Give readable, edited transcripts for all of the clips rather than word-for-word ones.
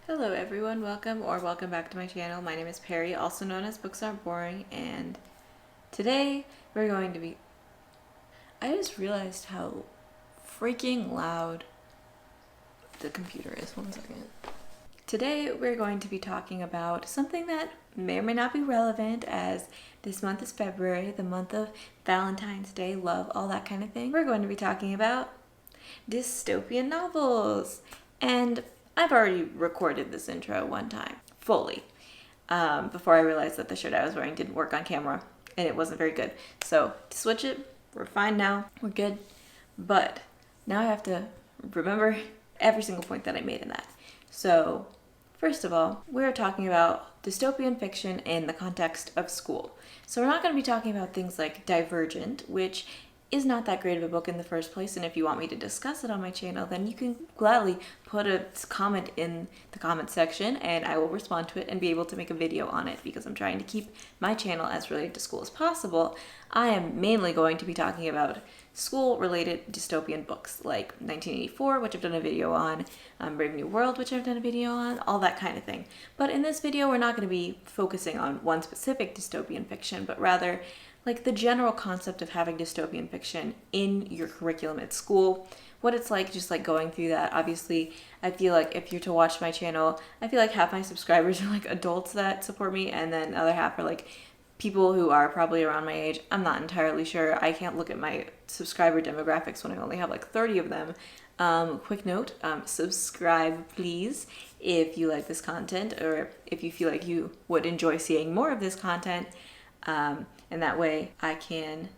Hello everyone, welcome back to my channel. My name is Perry, also known as Books Aren't Boring, and today we're going to be... I just realized how freaking loud the computer is. One second. Today we're going to be talking about something that may or may not be relevant, as this month is February, the month of Valentine's Day, love, all that kind of thing. We're going to be talking about dystopian novels. And I've already recorded this intro one time, fully, before I realized that the shirt I was wearing didn't work on camera, and it wasn't very good. So, to switch it, we're fine now, we're good. But, now I have to remember every single point that I made in that. So, first of all, we're talking about dystopian fiction in the context of school. So we're not going to be talking about things like Divergent, which is not that great of a book in the first place, and if you want me to discuss it on my channel, then you can gladly put a comment in the comment section and I will respond to it and be able to make a video on it, because I'm trying to keep my channel as related to school as possible. I am mainly going to be talking about school-related dystopian books like 1984, which I've done a video on, Brave New World, which I've done a video on, all that kind of thing. But in this video, we're not going to be focusing on one specific dystopian fiction, but rather like the general concept of having dystopian fiction in your curriculum at school, what it's like just like going through that. Obviously, I feel like if you're to watch my channel, I feel like half my subscribers are like adults that support me, and then the other half are like people who are probably around my age. I'm not entirely sure. I can't look at my subscriber demographics when I only have like 30 of them. Quick note, subscribe please if you like this content, or if you feel like you would enjoy seeing more of this content. And that way I can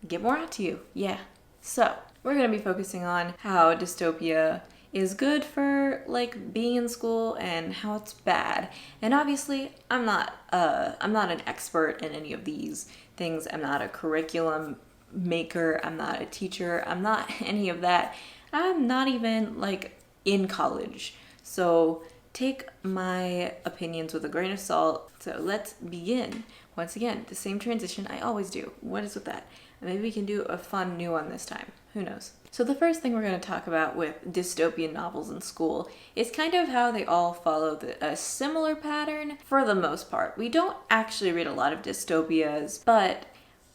get more out to you. Yeah. So we're going to be focusing on how dystopia is good for like being in school and how it's bad. And obviously I'm not an expert in any of these things. I'm not a curriculum maker. I'm not a teacher. I'm not any of that. I'm not even like in college. So take my opinions with a grain of salt. So let's begin. Once again, the same transition I always do. What is with that? And maybe we can do a fun new one this time. Who knows? So the first thing we're going to talk about with dystopian novels in school is kind of how they all follow a similar pattern for the most part. We don't actually read a lot of dystopias, but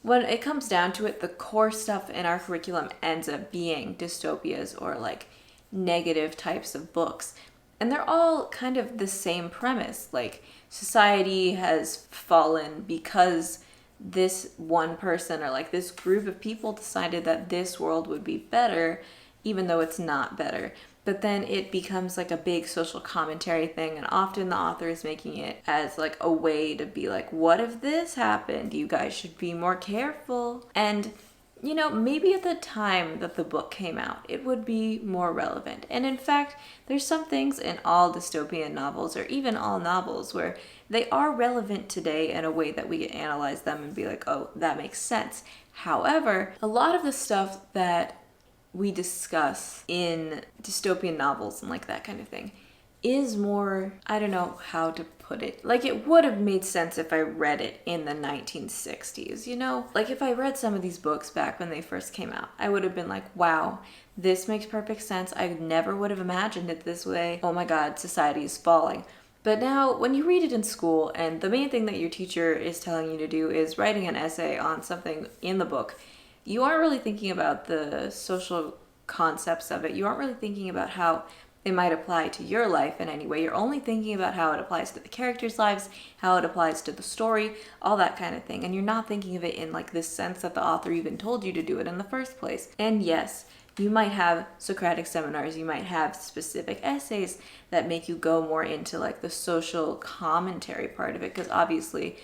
when it comes down to it, the core stuff in our curriculum ends up being dystopias or like negative types of books. And they're all kind of the same premise, like society has fallen because this one person or like this group of people decided that this world would be better, even though it's not better. But then it becomes like a big social commentary thing, and often the author is making it as like a way to be like, what if this happened? You guys should be more careful. And you know, maybe at the time that the book came out, it would be more relevant. And in fact, there's some things in all dystopian novels, or even all novels, where they are relevant today in a way that we can analyze them and be like, oh, that makes sense. However, a lot of the stuff that we discuss in dystopian novels and like that kind of thing is more, I don't know how to put it. Like, it would have made sense if I read it in the 1960s, you know? Like, if I read some of these books back when they first came out, I would have been like, wow, this makes perfect sense. I never would have imagined it this way. Oh my God, society is falling. But now, when you read it in school, and the main thing that your teacher is telling you to do is writing an essay on something in the book, you aren't really thinking about the social concepts of it. You aren't really thinking about how it might apply to your life in any way. You're only thinking about how it applies to the characters' lives, how it applies to the story, all that kind of thing. And you're not thinking of it in like this sense that the author even told you to do it in the first place. And yes, you might have Socratic seminars, you might have specific essays that make you go more into like the social commentary part of it, because obviously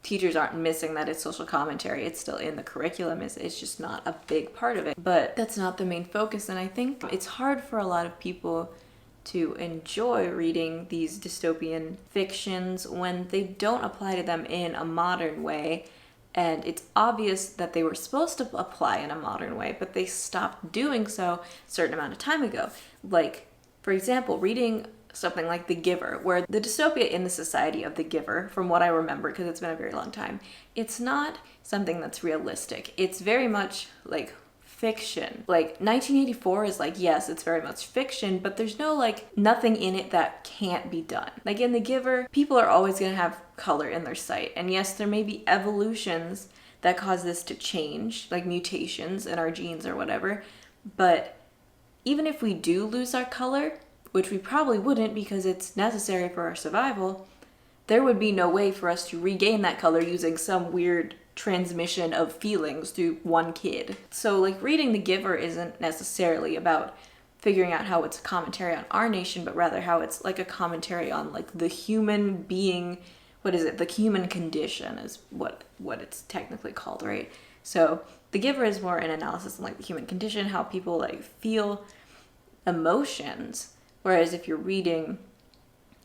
teachers aren't missing that it's social commentary. It's still in the curriculum. It's just not a big part of it. But that's not the main focus. And I think it's hard for a lot of people to enjoy reading these dystopian fictions when they don't apply to them in a modern way. And it's obvious that they were supposed to apply in a modern way, but they stopped doing so a certain amount of time ago. Like, for example, reading something like The Giver, where the dystopia in the society of The Giver, from what I remember, because it's been a very long time, it's not something that's realistic. It's very much like fiction. Like 1984 is like, yes, it's very much fiction, but there's no like nothing in it that can't be done. Like in The Giver, people are always going to have color in their sight. And yes, there may be evolutions that cause this to change, like mutations in our genes or whatever. But even if we do lose our color, which we probably wouldn't because it's necessary for our survival, there would be no way for us to regain that color using some weird transmission of feelings through one kid. So like reading The Giver isn't necessarily about figuring out how it's a commentary on our nation, but rather how it's like a commentary on like the human being. What is it? The human condition is what it's technically called, right? So The Giver is more an analysis on like the human condition, how people like feel emotions. Whereas if you're reading,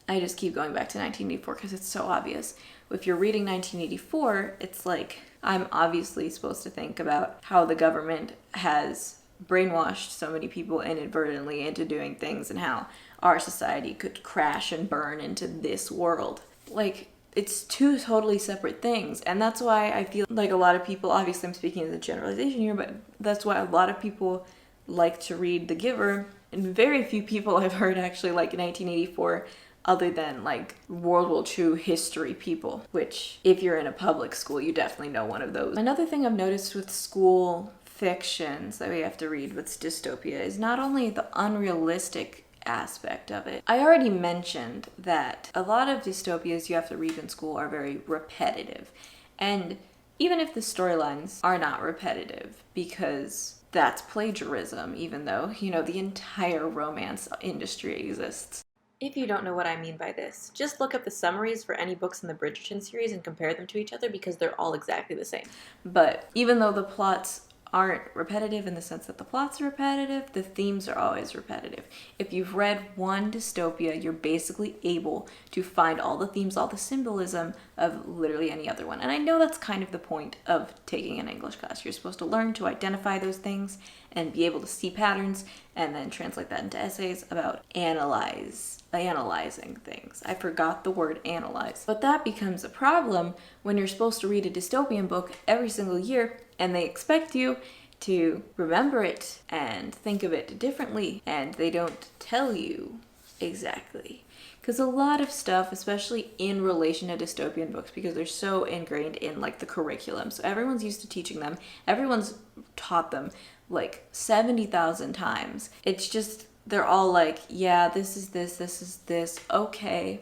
I just keep going back to 1984 because it's so obvious. If you're reading 1984, it's like I'm obviously supposed to think about how the government has brainwashed so many people inadvertently into doing things and how our society could crash and burn into this world. Like, it's two totally separate things. And that's why I feel like a lot of people, obviously I'm speaking as a generalization here, but that's why a lot of people like to read The Giver. And very few people I've heard actually like 1984 other than like World War II history people, which if you're in a public school, you definitely know one of those. Another thing I've noticed with school fictions that we have to read with dystopia is not only the unrealistic aspect of it. I already mentioned that a lot of dystopias you have to read in school are very repetitive. And even if the storylines are not repetitive, because that's plagiarism, even though, you know, the entire romance industry exists. If you don't know what I mean by this, just look up the summaries for any books in the Bridgerton series and compare them to each other because they're all exactly the same. But even though the plots aren't repetitive in the sense that the plots are repetitive, the themes are always repetitive. If you've read one dystopia, you're basically able to find all the themes, all the symbolism of literally any other one. And I know that's kind of the point of taking an English class. You're supposed to learn to identify those things and be able to see patterns and then translate that into essays about analyzing things. I forgot the word analyze. But that becomes a problem when you're supposed to read a dystopian book every single year and they expect you to remember it and think of it differently, and they don't tell you exactly. Because a lot of stuff, especially in relation to dystopian books, because they're so ingrained in like the curriculum, so everyone's used to teaching them, everyone's taught them like 70,000 times. It's just, they're all like, yeah, this is this, okay,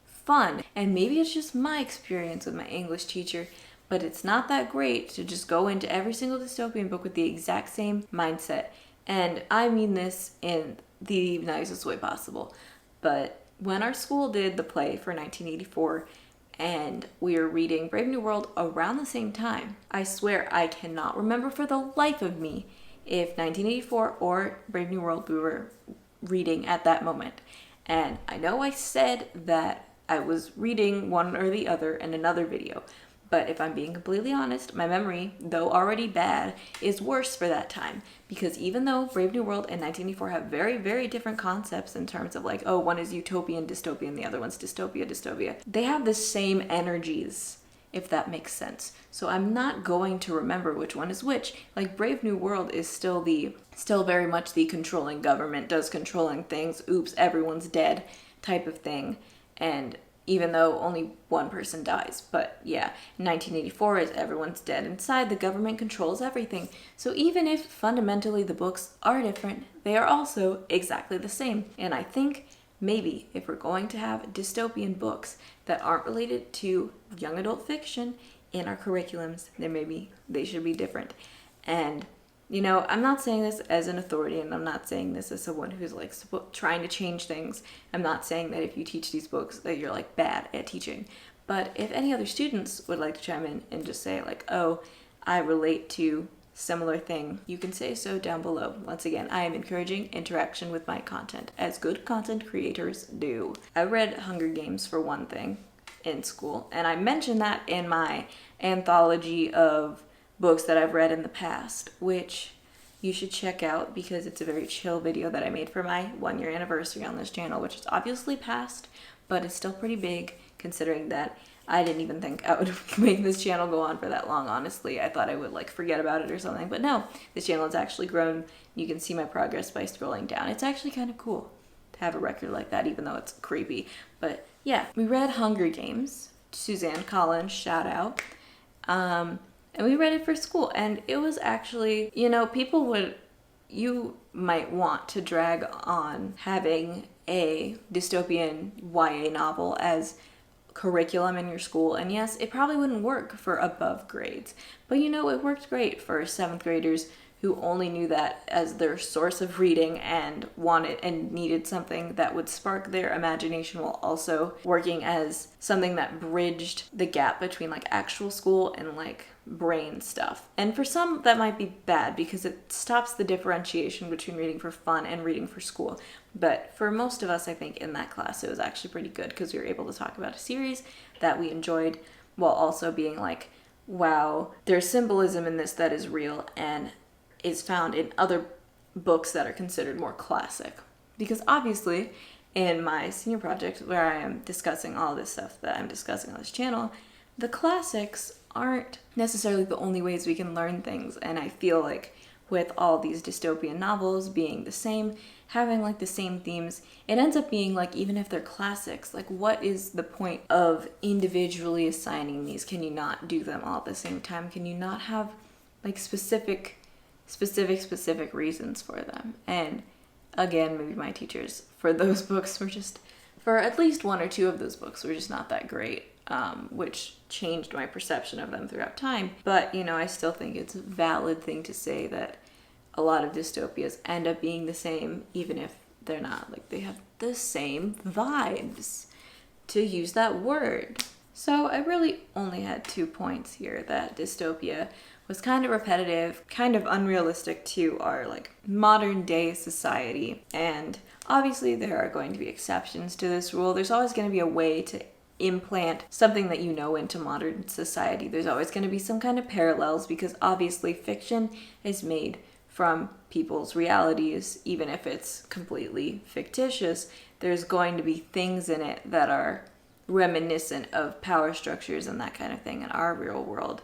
fun. And maybe it's just my experience with my English teacher, but it's not that great to just go into every single dystopian book with the exact same mindset. And I mean this in the nicest way possible. But when our school did the play for 1984 and we were reading Brave New World around the same time, I swear I cannot remember for the life of me if 1984 or Brave New World we were reading at that moment. And I know I said that I was reading one or the other in another video, but if I'm being completely honest, my memory, though already bad, is worse for that time. Because even though Brave New World and 1984 have very, very different concepts in terms of like, oh, one is utopian, dystopian, the other one's dystopia, they have the same energies, if that makes sense. So I'm not going to remember which one is which. Like Brave New World is still very much the controlling government does controlling things, oops, everyone's dead type of thing. And even though only one person dies. But yeah, 1984 is everyone's dead inside, the government controls everything. So even if fundamentally the books are different, they are also exactly the same. And I think maybe if we're going to have dystopian books that aren't related to young adult fiction in our curriculums, then maybe they should be different. And you know, I'm not saying this as an authority, and I'm not saying this as someone who's like trying to change things. I'm not saying that if you teach these books that you're like bad at teaching. But if any other students would like to chime in and just say like, oh, I relate to similar thing, you can say so down below. Once again, I am encouraging interaction with my content, as good content creators do. I read Hunger Games for one thing in school, and I mentioned that in my anthology of books that I've read in the past, which you should check out because it's a very chill video that I made for my 1-year anniversary on this channel, which is obviously past, but it's still pretty big considering that I didn't even think I would make this channel go on for that long, honestly. I thought I would like forget about it or something, but no, this channel has actually grown. You can see my progress by scrolling down. It's actually kind of cool to have a record like that, even though it's creepy. But yeah, we read Hunger Games, Suzanne Collins, shout out. And we read it for school, and it was actually, you know, you might want to drag on having a dystopian YA novel as curriculum in your school, and yes, it probably wouldn't work for above grades, but you know, it worked great for 7th graders who only knew that as their source of reading and wanted and needed something that would spark their imagination while also working as something that bridged the gap between like actual school and like brain stuff. And for some that might be bad because it stops the differentiation between reading for fun and reading for school. But for most of us, I think in that class it was actually pretty good because we were able to talk about a series that we enjoyed while also being like, wow, there's symbolism in this that is real and is found in other books that are considered more classic. Because obviously in my senior project where I am discussing all this stuff that I'm discussing on this channel, the classics aren't necessarily the only ways we can learn things. And I feel like with all these dystopian novels being the same, having like the same themes, it ends up being like, even if they're classics, like what is the point of individually assigning these? Can you not do them all at the same time? Can you not have like specific reasons for them? And again, maybe my teachers for those books were just, for at least 1 or 2 of those books were just not that great, which changed my perception of them throughout time. But you know, I still think it's a valid thing to say that a lot of dystopias end up being the same, even if they're not. Like, they have the same vibes, to use that word. So I really only had 2 points here: that dystopia was kind of repetitive, kind of unrealistic to our like modern day society. And obviously there are going to be exceptions to this rule. There's always going to be a way to implant something that you know into modern society. There's always going to be some kind of parallels because obviously fiction is made from people's realities. Even if it's completely fictitious, there's going to be things in it that are reminiscent of power structures and that kind of thing in our real world,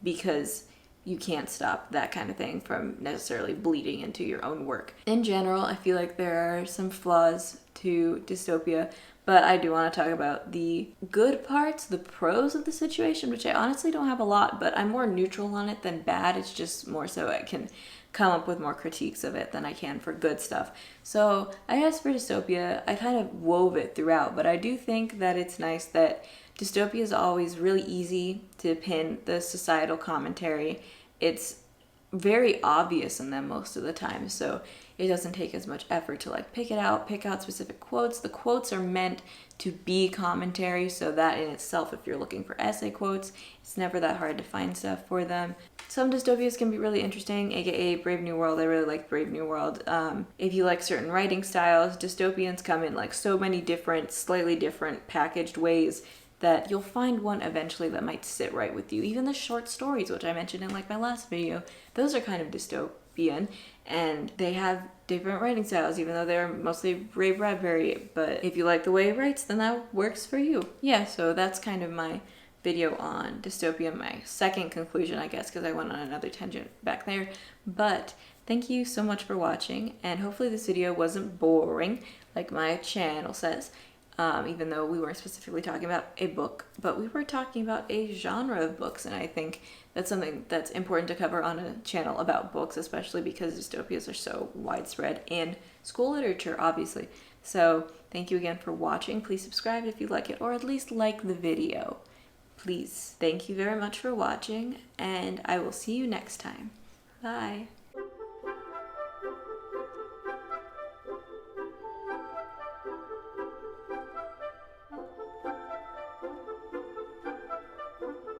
because you can't stop that kind of thing from necessarily bleeding into your own work. In general, I feel like there are some flaws to dystopia, but I do want to talk about the good parts, the pros of the situation, which I honestly don't have a lot, but I'm more neutral on it than bad. It's just more so I can come up with more critiques of it than I can for good stuff. So I guess for dystopia, I kind of wove it throughout, but I do think that it's nice that dystopia is always really easy to pin the societal commentary. It's very obvious in them most of the time, so it doesn't take as much effort to like pick out specific quotes. The quotes are meant to be commentary, so that in itself, if you're looking for essay quotes, it's never that hard to find stuff for them. Some dystopias can be really interesting, aka Brave New World. I really like Brave New World. If you like certain writing styles, dystopians come in like so many different, slightly different packaged ways that you'll find one eventually that might sit right with you. Even the short stories, which I mentioned in like my last video, those are kind of dystopian, and they have different writing styles, even though they're mostly Ray Bradbury. But if you like the way he writes, then that works for you. Yeah, so that's kind of my video on dystopia, my second conclusion, I guess, because I went on another tangent back there. But thank you so much for watching, and hopefully this video wasn't boring, like my channel says. Even though we weren't specifically talking about a book, but we were talking about a genre of books, and I think that's something that's important to cover on a channel about books, especially because dystopias are so widespread in school literature, obviously. So thank you again for watching. Please subscribe if you like it, or at least like the video. Please. Thank you very much for watching, and I will see you next time. Bye.